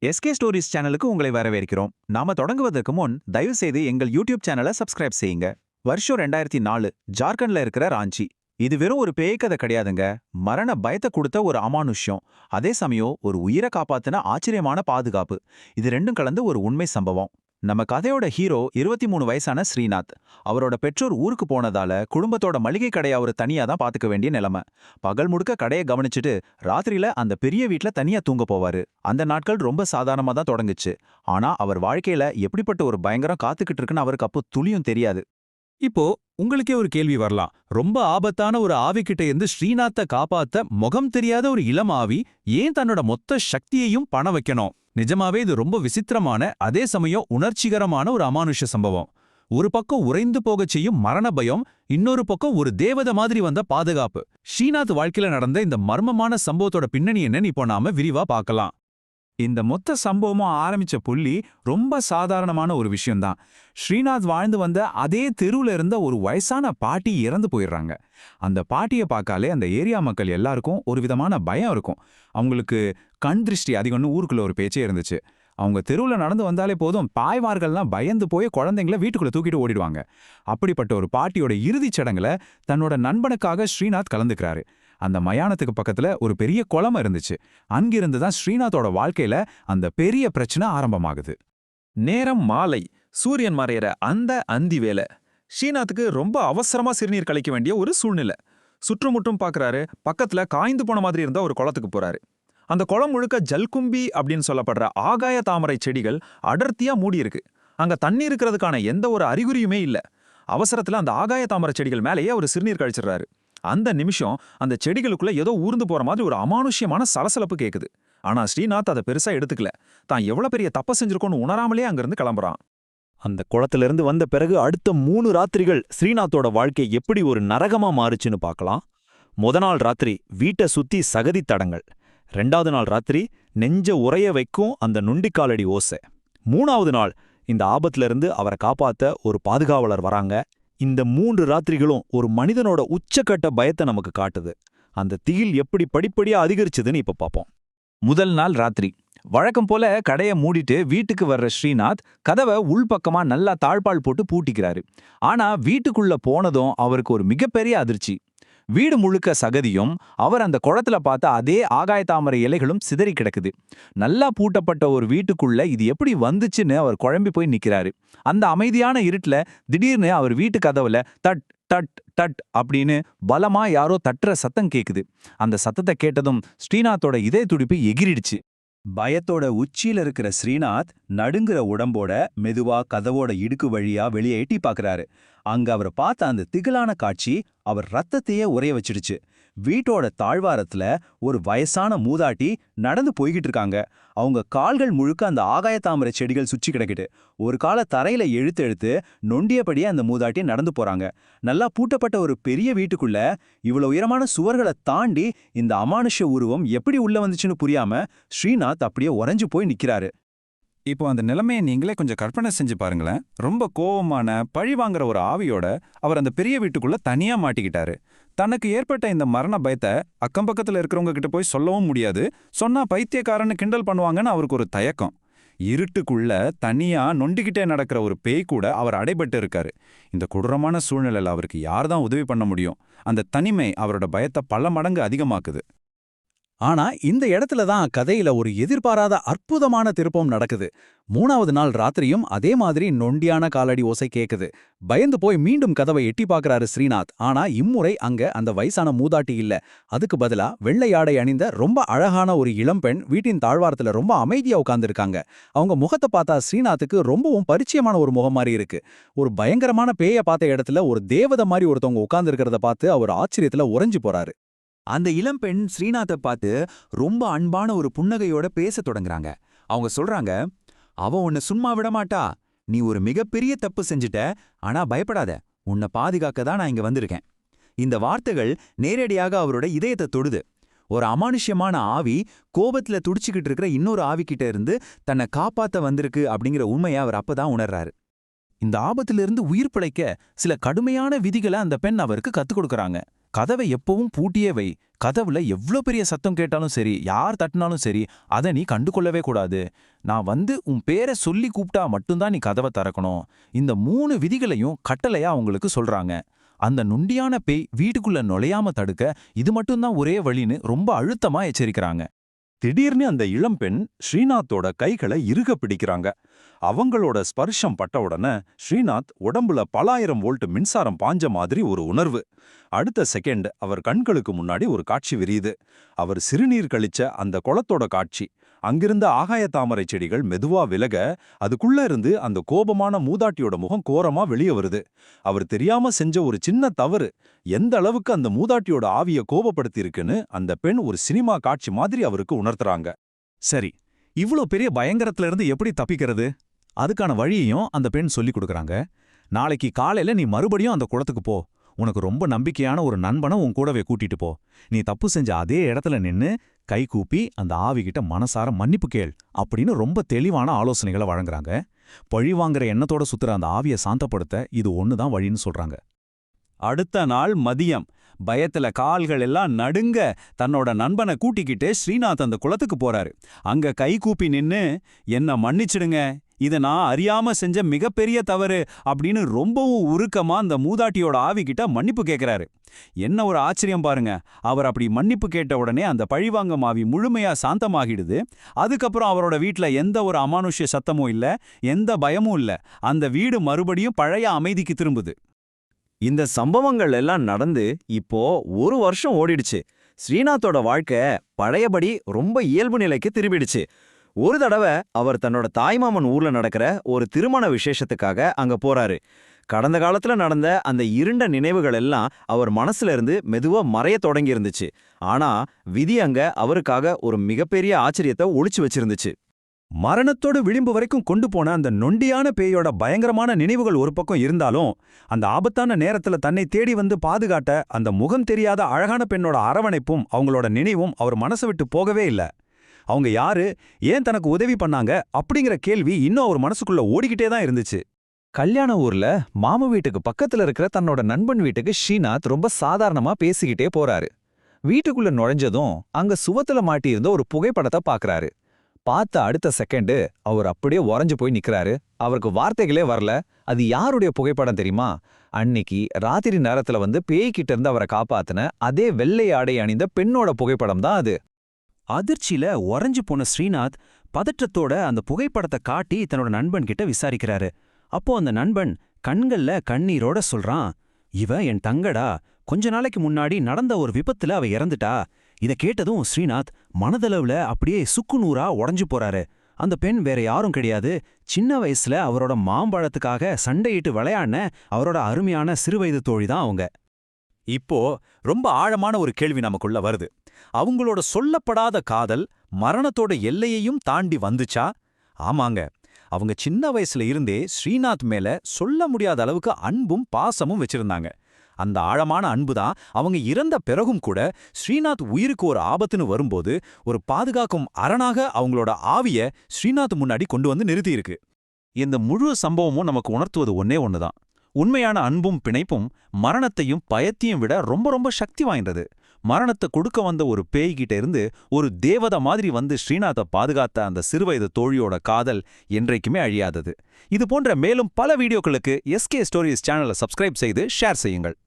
SK stories சேனலுக்கு உங்களை வரவேற்கிறோம். நாம தொடங்குவதற்கு முன் தயவு செய்து எங்கள் யூடியூப் சேனலை சப்ஸ்கிரைப் செய்யுங்க. வருஷம் 2004, ஜார்க்கண்ட்ல இருக்கிற ராஞ்சி. இது வெறும் ஒரு பேய் கதை கிடையாதுங்க. மரண பயத்தை கொடுத்த ஒரு அமானுஷ்யம். அதே சமயம் ஒரு உயிரை காப்பாத்தின ஆச்சரியமான பாதுகாப்பு. இது ரெண்டும் கலந்து ஒரு உண்மை சம்பவம். நம்ம கதையோட ஹீரோ 23 வயசான ஸ்ரீநாத். அவரோட பெற்றோர் ஊருக்கு போனதால குடும்பத்தோட மளிகை கடையை அவர் தனியா தான் பாத்துக்க வேண்டிய நிலைமை. பகல் முழுக்க கடையை கவனிச்சுட்டு ராத்திரியில அந்த பெரிய வீட்ல தனியா தூங்க போவாரு. அந்த நாட்கள் ரொம்ப சாதாரணமா தான் தொடங்குச்சு. ஆனா அவர் வாழ்க்கையில எப்படிப்பட்ட ஒரு பயங்கரம் காத்துக்கிட்டு இருக்குன்னு அவருக்கு அப்போ துளியும் தெரியாது. இப்போ உங்களுக்கே ஒரு கேள்வி வரலாம். ரொம்ப ஆபத்தான ஒரு ஆவி கிட்ட இருந்து ஸ்ரீநாத்தை காப்பாத்த முகம் தெரியாத ஒரு இளம் ஆவி ஏன் தன்னோட மொத்த சக்தியையும் பண வைக்கணும்? நிஜமாவே இது ரொம்ப விசித்திரமான, அதே சமயம் உணர்ச்சிகரமான ஒரு அமானுஷ்ய சம்பவம். ஒரு பக்கம் உறைந்து போகச் செய்யும் மரண பயம், இன்னொரு பக்கம் ஒரு தேவதை மாதிரி வந்த பாதுகாப்பு. ஸ்ரீநாத் வாழ்க்கையில நடந்த இந்த மர்மமான சம்பவத்தோட பின்னணி என்னன்னு இப்போ நாம விரிவா பார்க்கலாம். இந்த மொத்த சம்பவமும் ஆரம்பிச்ச புள்ளி ரொம்ப சாதாரணமான ஒரு விஷயம்தான். ஸ்ரீநாத் வாழ்ந்து வந்த அதே தெருவுல இருந்த ஒரு வயசான பாட்டி இறந்து போயிடுறாங்க. அந்த பாட்டியை பார்க்காலே அந்த ஏரியா மக்கள் எல்லாருக்கும் ஒரு விதமான பயம் இருக்கும். அவங்களுக்கு கண் திருஷ்டி அதிகம்னு ஊருக்குள்ள ஒரு பேச்சே இருந்துச்சு. அவங்க தெருவுல நடந்து வந்தாலே போதும், பாய்வார்கள்லாம் பயந்து போய் குழந்தைங்கள வீட்டுக்குள்ள தூக்கிட்டு ஓடிடுவாங்க. அப்படிப்பட்ட ஒரு பாட்டியோட இறுதிச் சடங்குல தன்னோட நண்பனுக்காக ஸ்ரீநாத் கலந்துக்கிறாரு. அந்த மயானத்துக்கு பக்கத்துல ஒரு பெரிய குளம் இருந்துச்சு. அங்கிருந்து தான் ஸ்ரீநாத்தோட வாழ்க்கையில அந்த பெரிய பிரச்சனை ஆரம்பமாகுது. நேரம் மாலை, சூரியன் மறையிற அந்த அந்தி வேலை. ஸ்ரீநாத்துக்கு ரொம்ப அவசரமா சிறுநீர் கழிக்க வேண்டிய ஒரு சூழ்நிலை. சுற்றுமுற்றும் பார்க்கறாரு. பக்கத்துல காய்ந்து போன மாதிரி இருந்த ஒரு குளத்துக்கு போறாரு. அந்த குளம் முழுக்க ஜல்கும்பி அப்படின்னு சொல்லப்படுற ஆகாய தாமரை செடிகள் அடர்த்தியா மூடி இருக்கு. அங்க தண்ணி இருக்கிறதுக்கான எந்த ஒரு அறிகுறியுமே இல்ல. அவசரத்துல அந்த ஆகாய தாமரை செடிகள் மேலேயே ஒரு சிறுநீர் கழிச்சிடுறாரு. அந்த நிமிஷம் அந்த செடிகளுக்குள்ள ஏதோ ஊர்ந்து போற மாதிரி ஒரு அமானுஷ்யமான சலசலப்பு கேக்குது. ஆனா ஸ்ரீநாத் அதை பெருசா எடுத்துக்கல. தான் எவ்வளவு பெரிய தப்ப செஞ்சிருக்கோன்னு உணராமலே அங்கிருந்து கிளம்புறான். அந்த குளத்திலிருந்து வந்த பிறகு அடுத்த 3 ராத்திரிகள் ஸ்ரீநாத்தோட வாழ்க்கை எப்படி ஒரு நரகமா மாறுச்சுன்னு பார்க்கலாம். நாள் ராத்திரி வீட்டை சுத்தி சகதி தடங்கள். 2வது நாள் ராத்திரி நெஞ்ச உறைய வைக்கும் அந்த நுண்டிக்காலடி ஓசை. 3வது நாள் இந்த ஆபத்திலிருந்து அவரை காப்பாத்த ஒரு பாதுகாவலர் வராங்க. இந்த 3 ராத்திரிகளும் ஒரு மனிதனோட உச்சக்கட்ட பயத்தை நமக்கு காட்டுது. அந்த திகில் எப்படி படிப்படியா அதிகரிச்சதுன்னு இப்ப பார்ப்போம். முதல் நாள் ராத்திரி வழக்கம் போல கடையை மூடிட்டு வீட்டுக்கு வர்ற ஸ்ரீநாத் கதவை உள்பக்கமா நல்லா தாழ்பால் போட்டு பூட்டிக்கிறாரு. ஆனா வீட்டுக்குள்ள போனதும் அவருக்கு ஒரு மிகப்பெரிய அதிர்ச்சி. வீடு முழுக்க சகதியும், அவர் அந்த குளத்துல பார்த்த அதே ஆகாய தாமரை இலைகளும் சிதறி கிடக்குது. நல்லா பூட்டப்பட்ட ஒரு வீட்டுக்குள்ள இது எப்படி வந்துச்சுன்னு அவர் குழம்பி போய் நிக்கிறாரு. அந்த அமைதியான இருட்டுல திடீர்னு அவர் வீட்டு கதவுல தட் தட் தட் அப்படின்னு பலமா யாரோ தட்டுற சத்தம் கேக்குது. அந்த சத்தத்தை கேட்டதும் ஸ்ரீநாத்தோட இதய துடிப்பு எகிரிடுச்சு. பயத்தோட உச்சியில இருக்கிற ஸ்ரீநாத் நடுங்குற உடம்போட மெதுவா கதவோட இடுக்கு வழியா வெளியே எட்டி பார்க்கறாரு. அங்க அவர் பார்த்த அந்த திகிலான காட்சி அவர் ரத்தத்தையே உறைய வச்சிடுச்சு. வீட்டோட தாழ்வாரத்துல ஒரு வயசான மூதாட்டி நடந்து போய்கிட்டு இருக்காங்க. அவங்க கால்கள் முழுக்க அந்த ஆகாய தாமரை செடிகள் சுற்றி கிடக்கிட்டு. ஒரு கால தரையில எழுத்து நொண்டியபடியே அந்த மூதாட்டி நடந்து போறாங்க. நல்லா பூட்டப்பட்ட ஒரு பெரிய வீட்டுக்குள்ள இவ்வளவு உயரமான சுவர்களை தாண்டி இந்த அமானுஷ உருவம் எப்படி உள்ள வந்துச்சுன்னு புரியாம ஸ்ரீநாத் அப்படியே உறைஞ்சு போய் நிக்கிறாரு. இப்போ அந்த நிலைமையை நீங்களே கொஞ்சம் கற்பனை செஞ்சு பாருங்களேன். ரொம்ப கோவமான பழி வாங்குற ஒரு ஆவியோட அவர் அந்த பெரிய வீட்டுக்குள்ள தனியா மாட்டிக்கிட்டாரு. தனக்கு ஏற்பட்ட இந்த மரண பயத்தை அக்கம்பக்கத்துல இருக்கிறவங்க கிட்ட போய் சொல்லவும் முடியாது. சொன்னா பைத்தியக்காரன்னு கிண்டல் பண்ணுவாங்கன்னு அவருக்கு ஒரு தயக்கம். இருட்டுக்குள்ள தனியா நொண்டிக்கிட்டே நடக்கிற ஒரு பேய் கூட அவர் அடைபட்டு இருக்காரு. இந்த கொடூரமான சூழ்நிலையில அவருக்கு யார் தான் உதவி பண்ண முடியும்? அந்த தனிமை அவரோட பயத்தை பல மடங்கு அதிகமாக்குது. ஆனா இந்த இடத்துல தான் கதையில ஒரு எதிர்பாராத அற்புதமான திருப்பம் நடக்குது. 3வது நாள் ராத்திரியும் அதே மாதிரி நொண்டியான காலடி ஓசை கேக்குது. பயந்து போய் மீண்டும் கதவை எட்டி பார்க்கறாரு ஸ்ரீநாத். ஆனா இம்முறை அங்க அந்த வயசான மூதாட்டி இல்ல. அதுக்கு பதிலா வெள்ளை ஆடை அணிந்த ரொம்ப அழகான ஒரு இளம்பெண் வீட்டின் தாழ்வாரத்துல ரொம்ப அமைதியா உட்கார்ந்துருக்காங்க. அவங்க முகத்தை பார்த்தா ஸ்ரீநாத்துக்கு ரொம்பவும் பரிச்சயமான ஒரு முகம் மாதிரி இருக்கு. ஒரு பயங்கரமான பேய பார்த்த இடத்துல ஒரு தேவதை மாதிரி ஒருத்தவங்க உட்கார்ந்துருக்கிறத பார்த்து அவர் ஆச்சரியத்துல உறைஞ்சு போறாரு. அந்த இளம்பெண் ஸ்ரீநாத்தை பார்த்து ரொம்ப அன்பான ஒரு புன்னகையோட பேசத் தொடங்குறாங்க. அவங்க சொல்றாங்க, அவ உன்னை சும்மா விடமாட்டா. நீ ஒரு மிகப்பெரிய தப்பு செஞ்சுட்ட. ஆனா பயப்படாத, உன்னை பாதுகாக்க தான் நான் இங்க வந்திருக்கேன். இந்த வார்த்தைகள் நேரடியாக அவரோட இதயத்தை தொடுது. ஒரு அமானுஷ்யமான ஆவி கோபத்துல துடிச்சுக்கிட்டு இருக்கிற இன்னொரு ஆவிக்கிட்ட இருந்து தன்னை காப்பாத்த வந்திருக்கு அப்படிங்கிற உண்மையை அவர் அப்பதான் உணர்றாரு. இந்த ஆபத்திலிருந்து உயிர் பிழைக்க சில கடுமையான விதிகளை அந்த பெண் அவருக்கு கத்துக் கொடுக்கறாங்க. கதவை எப்பவும் பூட்டியே வை. கதவுல எவ்ளோ பெரிய சத்தம் கேட்டாலும் சரி, யார் தட்டினாலும் சரி, அதை நீ கண்டுகொள்ளவே கூடாது. நான் வந்து உன் பேரை சொல்லி கூப்பிட்டா மட்டும்தான் நீ கதவை திறக்கணும். இந்த 3 விதிகளையும் கட்டளையா அவங்களுக்கு சொல்றாங்க. அந்த நொண்டியான பேய் வீட்டுக்குள்ள நுழையாம தடுக்க இது மட்டும்தான் ஒரே வழின்னு ரொம்ப அழுத்தமா எச்சரிக்கிறாங்க. திடீர்னு அந்த இளம்பெண் ஸ்ரீநாத்தோட கைகளை இறுக பிடிக்கிறாங்க. அவங்களோட ஸ்பர்ஷம் பட்ட உடனே ஸ்ரீநாத் உடம்புல பலாயிரம் வோல்ட் மின்சாரம் பாஞ்ச மாதிரி ஒரு உணர்வு. அடுத்த செகண்ட் அவர் கண்களுக்கு முன்னாடி ஒரு காட்சி விரியுது. அவர் சிறுநீர் கழிச்ச அந்த குளத்தோட காட்சி. அங்கிருந்த ஆகாய தாமரை செடிகள் மெதுவா விலக, அதுக்குள்ள இருந்து அந்த கோபமான மூதாட்டியோட முகம் கோரமா வெளியே வருது. அவர் தெரியாம செஞ்ச ஒரு சின்ன தவறு எந்த அளவுக்கு அந்த மூதாட்டியோட ஆவிய கோபப்படுத்தி இருக்குன்னு அந்த பெண் ஒரு சினிமா காட்சி மாதிரி அவருக்கு உணர்த்துறாங்க. சரி, இவ்ளோ பெரிய பயங்கரத்துல இருந்து எப்படி தப்பிக்கிறது? அதுக்கான வழியையும் அந்த பெண் சொல்லி கொடுக்கறாங்க. நாளைக்கு காலையில நீ மறுபடியும் அந்த குளத்துக்கு போ. உனக்கு ரொம்ப நம்பிக்கையான ஒரு நண்பனை உன் கூடவே கூட்டிட்டு போ. நீ தப்பு செஞ்ச அதே இடத்துல நின்னு கை கூப்பி அந்த ஆவிகிட்ட மனசார மன்னிப்பு கேள் அப்படின்னு ரொம்ப தெளிவான ஆலோசனைகளை வழங்குறாங்க. பழி வாங்குற எண்ணத்தோட சுத்துற அந்த ஆவியை சாந்தப்படுத்த இது ஒண்ணுதான் வழின்னு சொல்றாங்க. அடுத்த நாள் மதியம் பயத்துல கால்கள் எல்லாம் நடுங்க தன்னோட நண்பனை கூட்டிக்கிட்டு ஸ்ரீநாத் அந்த குளத்துக்கு போறாரு. அங்க கை கூப்பி நின்னு, என்ன மன்னிச்சிடுங்க, இதை நான் அறியாம செஞ்ச மிகப்பெரிய தவறு அப்படின்னு ரொம்பவும் உருக்கமா அந்த மூதாட்டியோட ஆவிகிட்ட மன்னிப்பு கேட்கிறாரு. என்ன ஒரு ஆச்சரியம் பாருங்க. அவர் அப்படி மன்னிப்பு கேட்ட உடனே அந்த பழிவாங்கும் ஆவி முழுமையா சாந்தமாகிடுது. அதுக்கப்புறம் அவரோட வீட்ல எந்த ஒரு அமானுஷ்ய சத்தமும் இல்ல, எந்த பயமும் இல்ல. அந்த வீடு மறுபடியும் பழைய அமைதிக்கு திரும்புது. இந்த சம்பவங்கள் எல்லாம் நடந்து இப்போ 1 வருஷம் ஓடிடுச்சு. ஸ்ரீநாத்தோட வாழ்க்கை பழையபடி ரொம்ப இயல்பு நிலைக்கு திரும்பிடுச்சு. ஒரு தடவை அவர் தன்னோட தாய்மாமன் ஊர்ல நடக்கிற ஒரு திருமண விசேஷத்துக்காக அங்க போறாரு. கடந்த காலத்துல நடந்த அந்த இருண்ட நினைவுகள் எல்லாம் அவர் மனசுல இருந்து மெதுவா மறைய தொடங்கி இருந்துச்சு. ஆனா விதி அங்க அவருக்காக ஒரு மிகப்பெரிய ஆச்சரியத்தை ஒளிச்சு வச்சிருந்துச்சு. மரணத்தோட விளிம்பு வரைக்கும் கொண்டு போன அந்த நொண்டியான பேயோட பயங்கரமான நினைவுகள் ஒரு பக்கம் இருந்தாலும், அந்த ஆபத்தான நேரத்துல தன்னை தேடி வந்து பாதுகாட்ட அந்த முகம் தெரியாத அழகான பெண்ணோட அரவணைப்பும் அவங்களோட நினைவும் அவர் மனசை விட்டு போகவே இல்ல. அவங்க யாரு, ஏன் தனக்கு உதவி பண்ணாங்க அப்படிங்கிற கேள்வி இன்னும் அவர் மனசுக்குள்ள ஓடிக்கிட்டே தான் இருந்துச்சு. கல்யாண ஊர்ல மாமா வீட்டுக்கு பக்கத்துல இருக்கிற தன்னோட நண்பன் வீட்டுக்கு ஸ்ரீநாத் ரொம்ப சாதாரணமா பேசிக்கிட்டே போறாரு. வீட்டுக்குள்ள நுழைஞ்சதும் அங்க சுவத்துல மாட்டியிருந்த ஒரு புகைப்படத்தை பாக்குறாரு. பார்த்த அடுத்த செகண்டு அவர் அப்படியே உறைஞ்சு போய் நிக்கிறாரு. அவருக்கு வார்த்தைகளே வரல. அது யாருடைய புகைப்படம் தெரியுமா? அன்னைக்கு ராத்திரி நேரத்துல வந்து பேய்கிட்ட இருந்து அவரை காப்பாத்தின அதே வெள்ளை ஆடை அணிந்த பெண்ணோட புகைப்படம் தான் அது. அதிர்ச்சியில உறைஞ்சு போன ஸ்ரீநாத் பதற்றத்தோட அந்த புகைப்படத்தை காட்டி தன்னோட நண்பன் கிட்ட விசாரிக்கிறாரு. அப்போ அந்த நண்பன் கண்கள்ல கண்ணீரோட சொல்றான், இவ என் தங்கடா, கொஞ்ச நாளைக்கு முன்னாடி நடந்த ஒரு விபத்துல அவ இறந்துட்டா. இத கேட்டதும் ஸ்ரீநாத் மனதளவுல அப்படியே சுக்குநூறா உடைஞ்சு போறாரு. அந்த பெண் வேற யாரும் கிடையாது, சின்ன வயசுல அவரோட மாம்பழத்துக்காக சண்டையிட்டு விளையாடின அவரோட அருமையான சிறுவயது தோழிதான் அவங்க. இப்போ ரொம்ப ஆழமான ஒரு கேள்வி நமக்குள்ள வருது. அவங்களோட சொல்லப்படாத காதல் மரணத்தோட எல்லையையும் தாண்டி வந்துச்சா? ஆமாங்க. அவங்க சின்ன வயசுல இருந்தே ஸ்ரீநாத் மேல சொல்ல முடியாத அளவுக்கு அன்பும் பாசமும் வச்சிருந்தாங்க. அந்த ஆழமான அன்புதான் அவங்க இறந்த பிறகும் கூட ஸ்ரீநாத் உயிருக்கு ஒரு ஆபத்துன்னு வரும்போது ஒரு பாதுகாக்கும் அரணாக அவங்களோட ஆவிய ஸ்ரீநாத் முன்னாடி கொண்டு வந்து நிறுத்தியிருக்கு. இந்த முழு சம்பவமும் நமக்கு உணர்த்துவது ஒன்னே ஒண்ணுதான். உண்மையான அன்பும் பிணைப்பும் மரணத்தையும் பயத்தையும் விட ரொம்ப ரொம்ப சக்தி வாய்ந்தது. மரணத்தை கொடுக்க வந்த ஒரு பேய்கிட்ட இருந்து ஒரு தேவதை மாதிரி வந்து ஸ்ரீநாத்தை பாதுகாத்த அந்த சிறுவயது தோழியோட காதல் என்றைக்குமே அழியாதது. இது போன்ற மேலும் பல வீடியோக்களுக்கு SK Stories சேனலை சப்ஸ்கிரைப் செய்து ஷேர் செய்யுங்கள்.